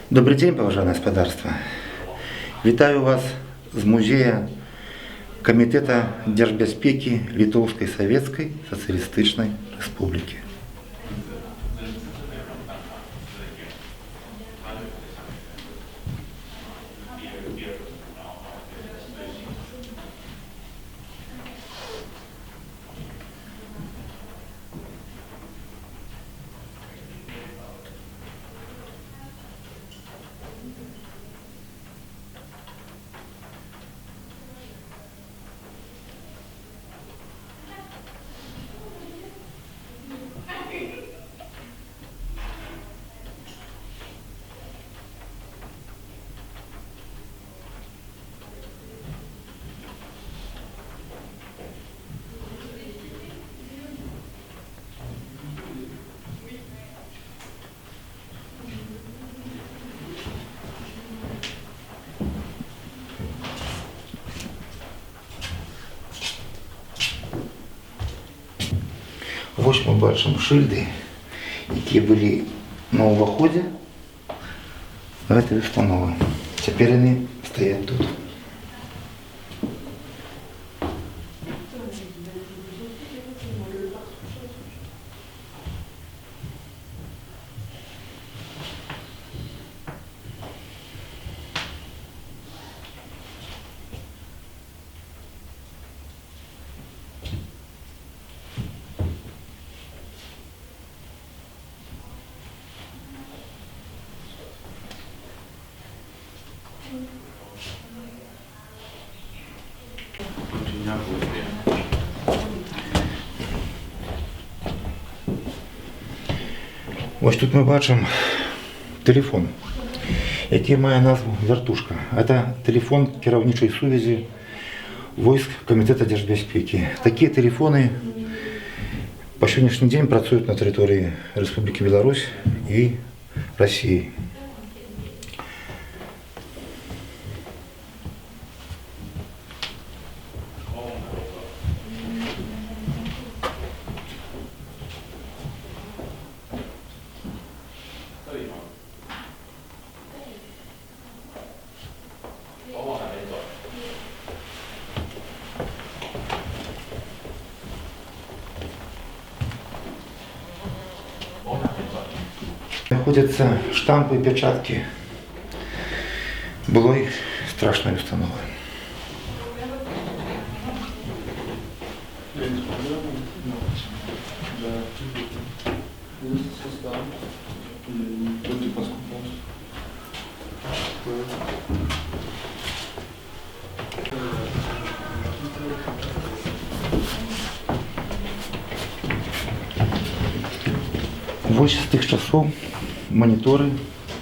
Добрый день, поважанное господарство. Вітаю вас з музея Комитета Держбяспеки Литовской Советской Социалистичной Республики. Ось ми бачимо шильди, які були на уваході в этой установи. Тепер вони стоять тут. Ось тут ми бачимо телефон, який має назву «Вертушка». Це телефон керівничої сувязі військ Комітету Держбезпеки. Такі телефони по сьогоднішній день працюють на території Республіки Білорусь і Росії. Находятся штампы и печатки былой страшной установы. Ось з тих часов монитори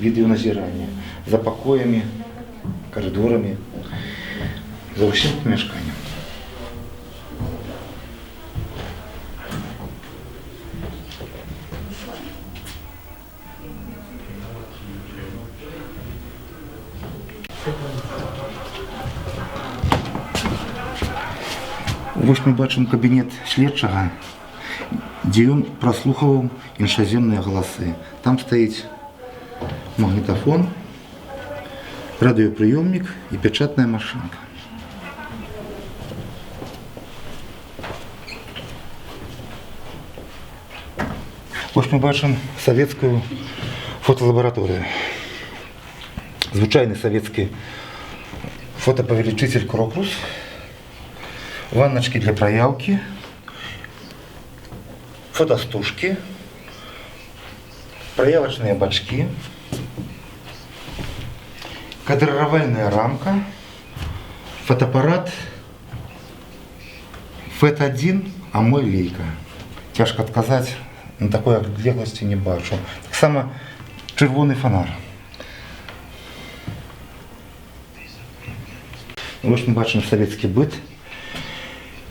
відеоназирання за покоями, коридорами, за усім помешканням. Ось ми бачимо кабінет слідчого, де він прослухував іншоземні голоси. Там стоїть магнитофон, радіоприйомник і печатна машинка. Ось ми бачимо совєтську фотолабораторію. Звичайний совєтський фотоповеличитель Крокус, ванночки для проявки, фотостушки, проявочные бачки, кадрировальная рамка, фотоаппарат FET1, а мой Leica. Тяжко отказать, на такой оглядлости не бачу. Так само червоний фонар. Ось ми бачимо совєтський бит.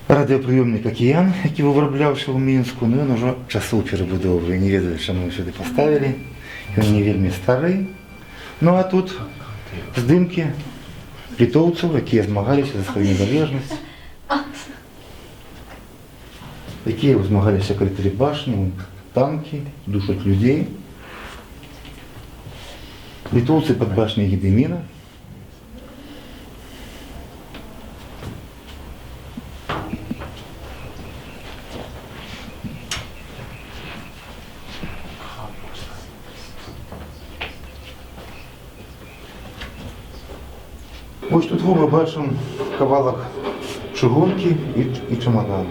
Радіоприйомник «Океан», який вироблявся в Мінську, ну він вже часу перебудовує. Не ведаю, що ми сюди поставили. Він не вельми старий. Ну а тут здимки литовців, які змагалися за свою незалежність. Які змагалися критері башні, танки, душать людей. Литовцы под башней Гедемина. Ось тут ми бачимо кавалок чугунки і чемодан.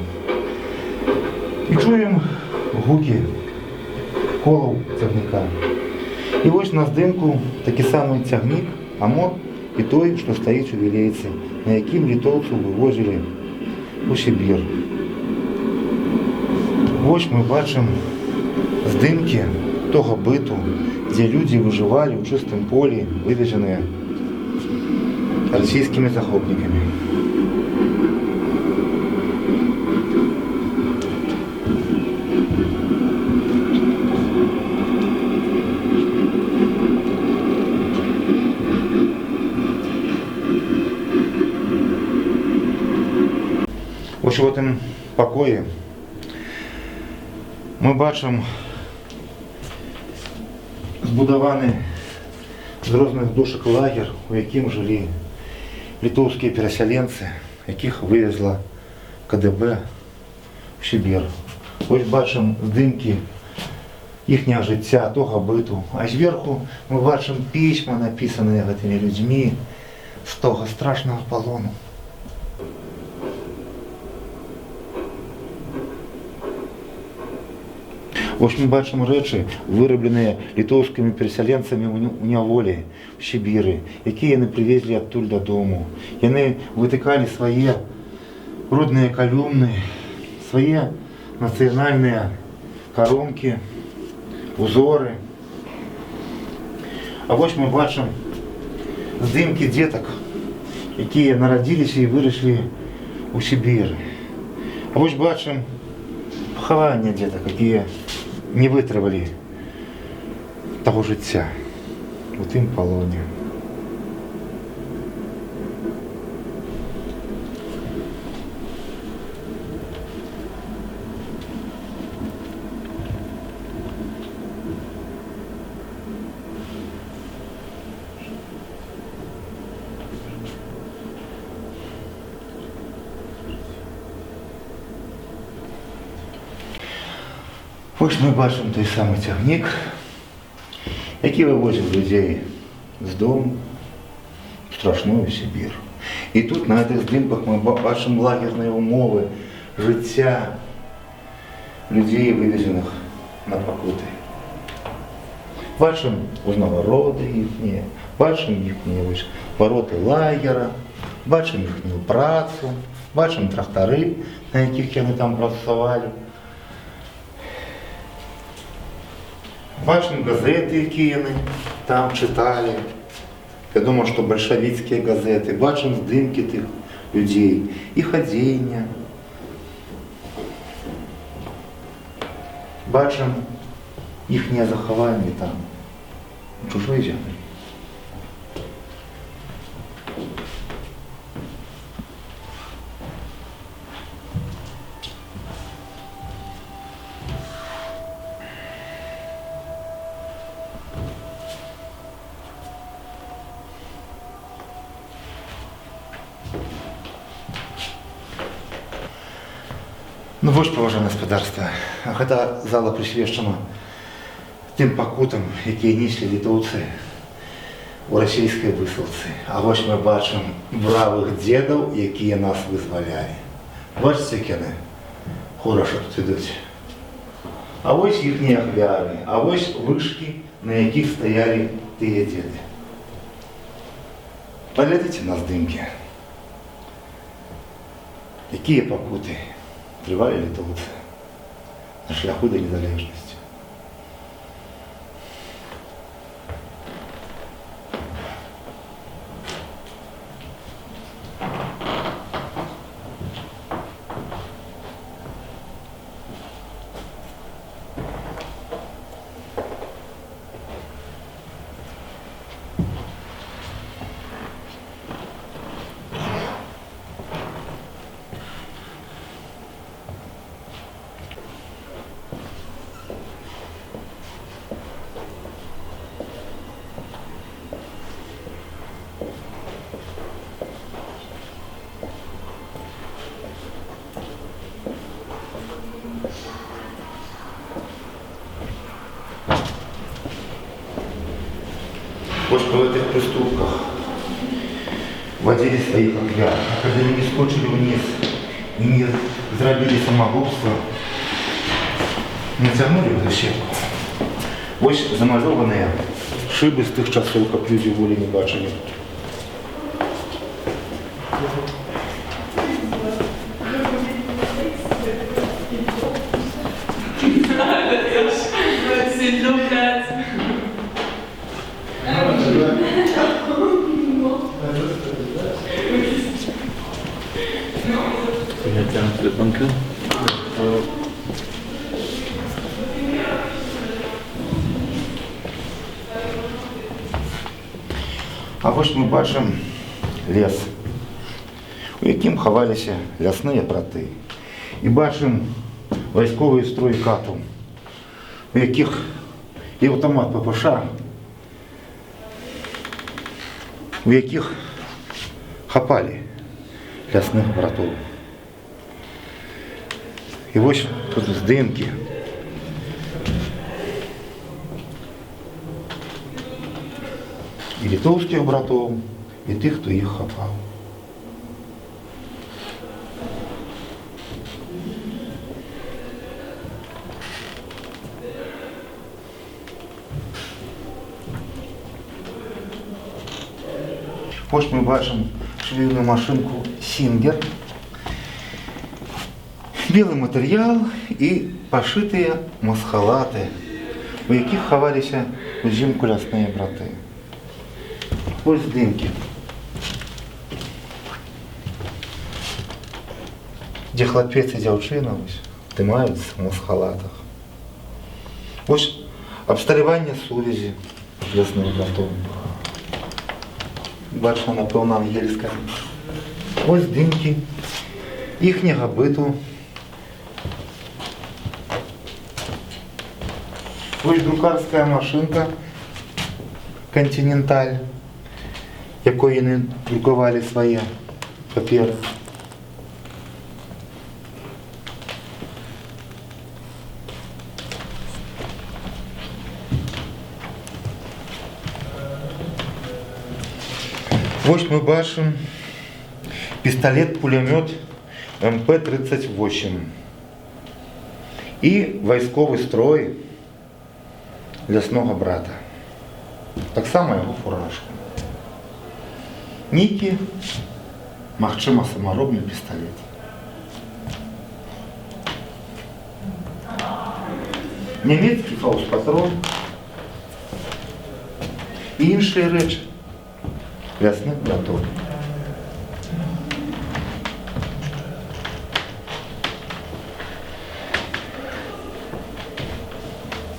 І чуємо гуки колов тягника. І ось на здимку такий самий тягник, Амур, і той, що стоїть у Вілейці, на яким литовців вивозили у Сибір. Ось ми бачимо здимки того биту, де люди виживали у чистому полі, вивезені російськими захопниками. Ось в цьому покої ми бачимо збудований з різних дошок лагер, у яким жили литовські переселенці, яких вивезла КДБ в Сибір. Ось бачимо здимки їхнього життя, того биту. А зверху ми бачимо письма, написані цими людьми з того страшного полону. Ось ми бачимо речі, вироблені литовськими переселенцями у неволі в Сибірі, які вони привезли оттуль додому. Вони витикали свої родні колумни, свої національні коронки, узори. А ось ми бачимо здимки діток, які народилися і виросли у Сибірі. А ось бачимо поховання діток, які не витривали того життя у тим полоні. Ось ми бачимо той самий тягник, який вивозив людей з дому в страшну Сибір. І тут на цих здимках ми бачимо лагерні умови життя людей, вивезених на покути. Бачимо узнавороди їхні, бачимо їхні ворота лагера, бачимо їхню працю, бачимо трактори, на яких вони там працювали. Бачимо газети, які вони там читали. Я думаю, що большевицькі газети. Бачимо здимки тих людей, їх одіння. Бачимо їхнє заховання там, у чужій землі. Ну вот, поважне господарство, гэта зала присвячена тим покутам, які несли литовці у російській висылці. А ось ми бачимо бравих дідів, які нас визволяли. Бачите, які вони хорошо тут ідуть. А ось їхні ахвяри, а ось вишки, на яких стояли ті діди. Поглядите на здимки. Які покути тривали литовці на шляху до незалежності. Вот что в этих приступках водили своих отряд. А когда они не скочили вниз и не сделали самогубство, натягнули в защепку. Вот замалеванные шибы з тих часов, как люди волі не бачили. А ось ми бачимо лес, у яким ховалися лясні брати. І бачимо військовий строй кату, у яких і автомат ППШ, у яких хапали лясних братів. І ось тут здимки. І литовських братів, і тих, хто їх хапав. Ось ми бачимо швейну машинку «Сінгер». Білий матеріал і пошиті масхалати, у яких ховалися взимку лясні брати. Ось здимки, де хлопець і дівчина тримаються в масхалатах. Ось обстарювання сувязі з лясним братом. Бачимо, напевно, ангельська. Ось здимки їхнього биту. Ось друкарська машинка «Континенталь», якою вони друкували свої папери. Ось ми бачимо пістолет-пулемет МП-38 і військовий строй лясного брата. Так само його фуражку. Нікі, магчыма, самаробний пістолет. Німецький фаус-патрон і інші речі лясних братів.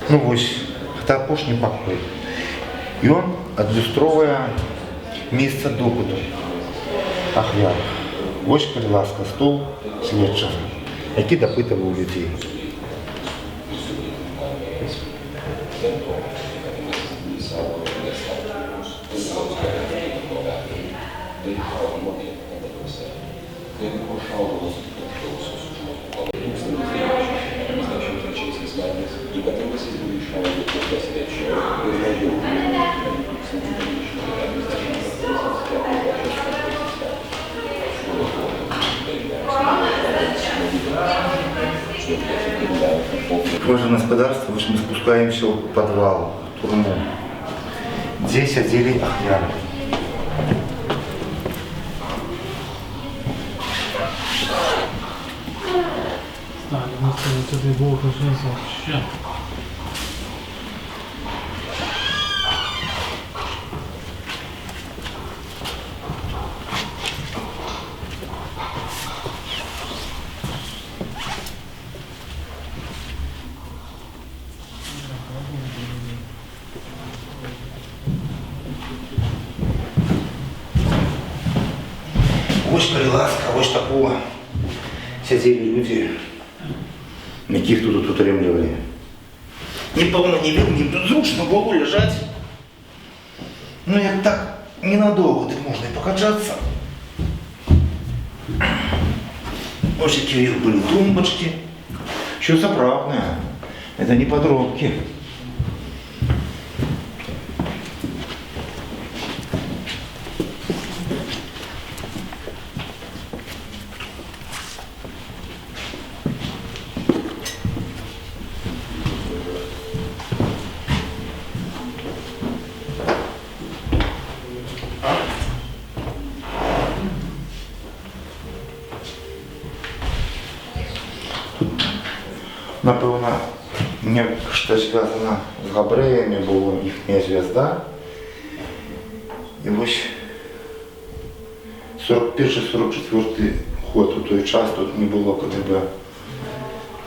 Ну ось, це апошній покой. І він адлюстровує місце допиту ахвяр. Ось, будь ласка, стол слідчого, який допитував людей. Боже господарство, мы спускаемся в подвал, в турму. Здесь сидели ахвяры. Стали, мы тебе Бога жизнь вообще. Ось приласка, ось такого сидели люди, яких тут утримливали. Неповно не видно, незручно було лежать. Ну як так ненадовго так можна і покачатися. Ось які у них були тумбочки, що заправне, це не подробки. Напевно, нешта зв'язано з габреями, була їхня зв'язда. І ось 41-44 ход у той час тут не було КДБ.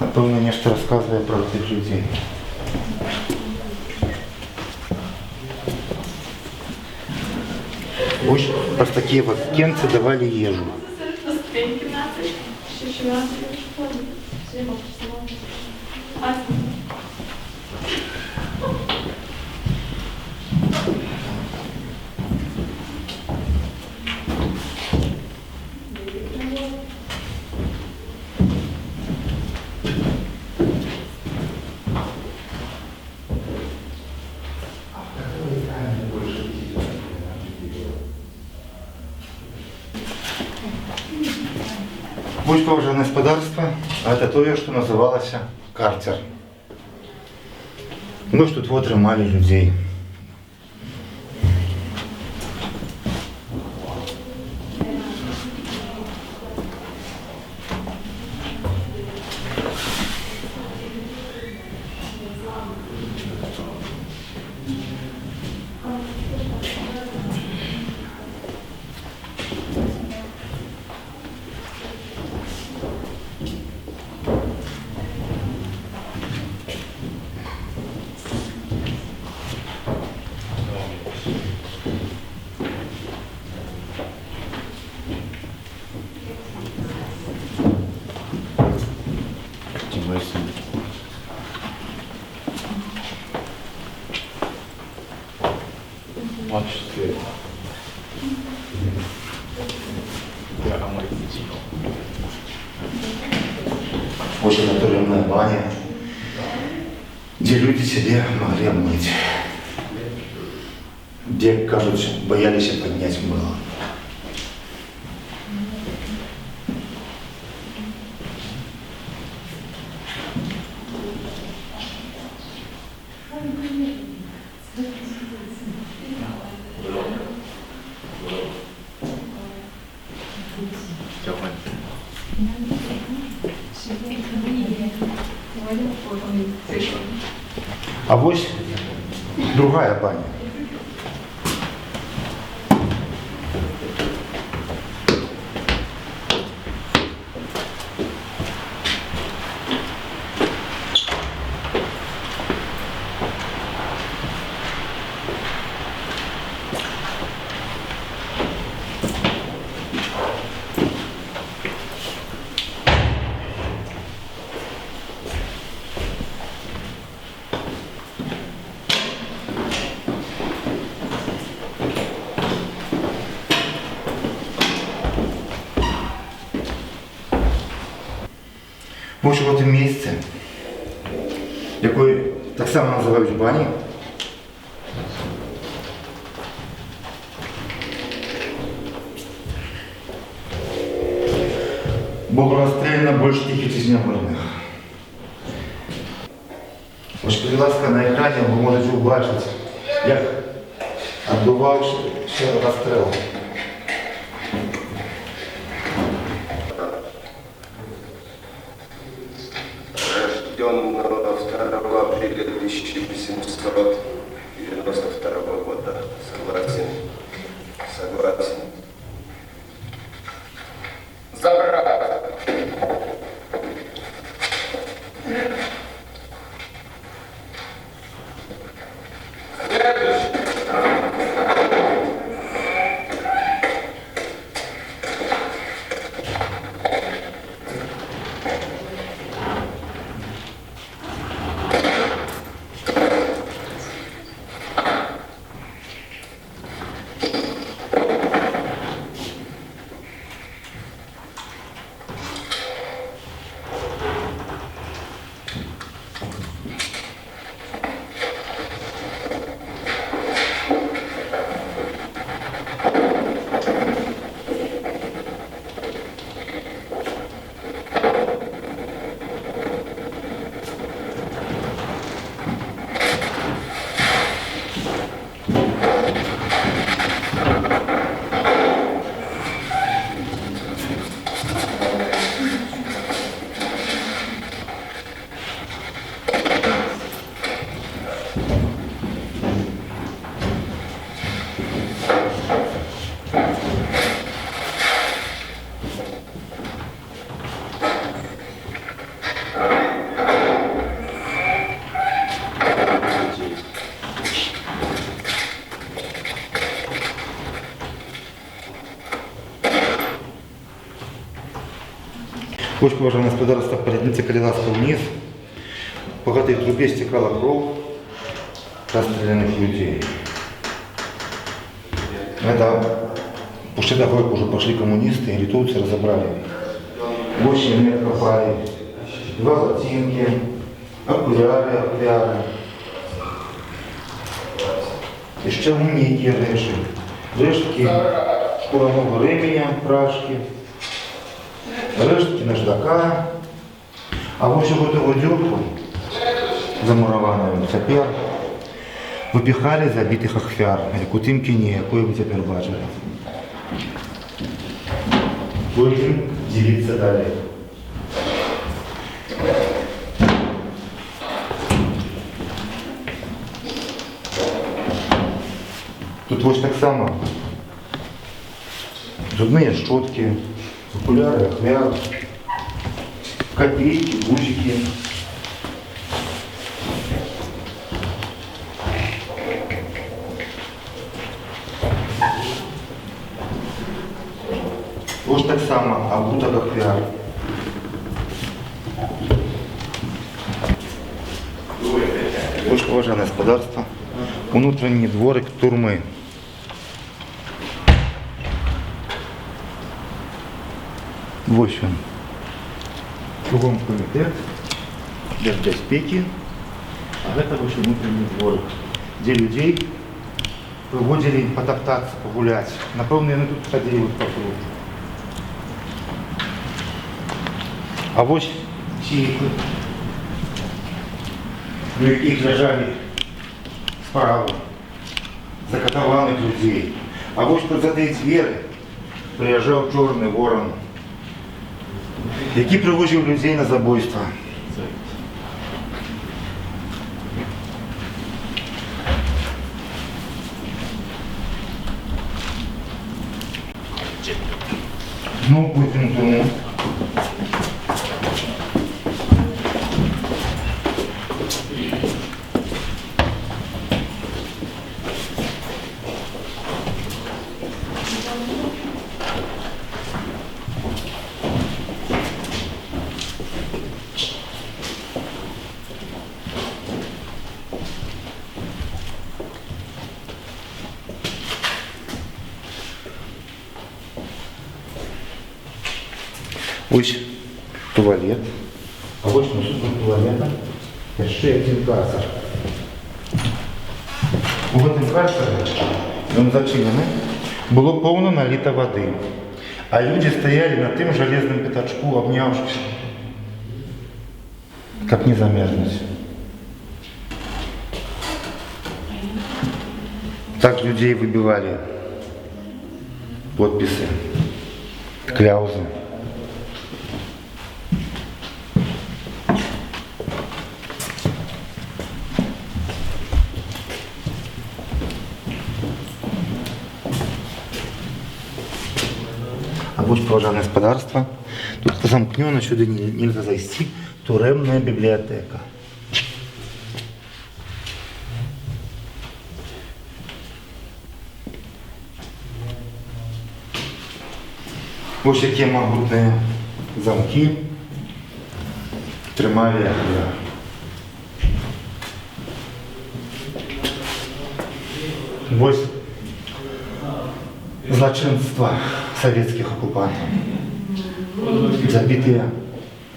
Напевно, нечто розказує про тих людей. Ось ось такі от кенці давали їжу. Ось поважне господарство, а це то, що називалося картер. Ну, ж тут вот тримали людей. Очень натуральная баня, где люди себе могли мыть, где, кажется, боялись поднять мыло. А вот другая баня. Ось в цьому місці, яке так само називають бані, було розстріляно більше 1000 невинних. Ось, будь ласка, на екрані ви можете побачити, як відбувався розстріл. Рожденного 2 апреля 1792 года. Согласен. Согласен. Забрать. Вось, паважанае гаспадарства, па ледніцы калі ласка ўніз, по гэтай трубе стекала кроў расстрелянных людей. Это после того, как уже пошли коммунисты, и литовцы разобрали. 8 лет копали, 2 ботинки, окуляры. Еще некие реши. Рештки шкурного ремня, прашки, рештки наждака. А вот еще в эту дюрку замурованную теперь выпихали забитых ахвяр, як у тым кіне, якое вы цяпер бачылі. Будем делиться далее. Тут вось так само зубные щетки, окуляры ахвяр, копейки, гузики. Ось так само обуток ахвяр. Ось, поважане господарство, внутрішній дворик турми. Ось він. Кругом комітет держбезпеки, а это ось внутрішній дворик, де людей выводили потоптаться, погулять. Напевно, вони тут ходили вот по кругу. А ось сейфи, до яких лежали справи закатованих людей. А ось поза цієї двері приїжджав Чорний Ворон, який привозив людей на забойство. Ну, будем думать. Ось туалет, а ось наступний туалета ще один карцер. У цьому карцері, він зачинений, було повно налито води, а люди стояли на тим железному пятачку, обнявшись, як не замерзнуть. Так людей выбивали подписи, кляузы. А вот, поважанное господарство, тут замкнено, сюда нельзя зайти, тюремная библиотека. Вот такие могутные замки тримали ахвяр. Вот злочинство советских оккупантов, забитые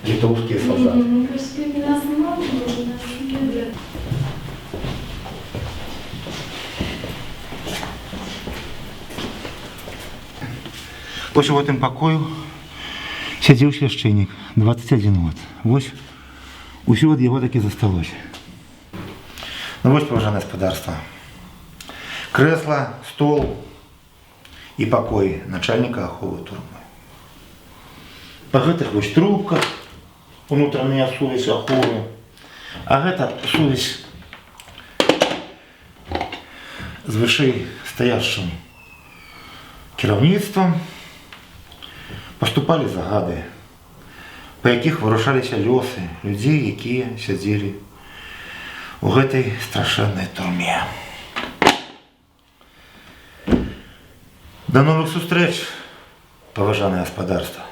литовские солдаты. Ось в этом покою сидел священник, 21 год. Ось усё от его таки засталось. Ну вот, поважанное господарство. Кресло, стол и покой начальника аховой турмы. По гэтых вось трубках внутренняя сувязь аховы, а гэта сувязь з вышэй стаячым кіраўніцтвам. Поступали загады, па якіх вырашаліся лёсы людзей, якія сядзелі у гэтай страшэннай турме. До новых сустрэч, поважанае господарство.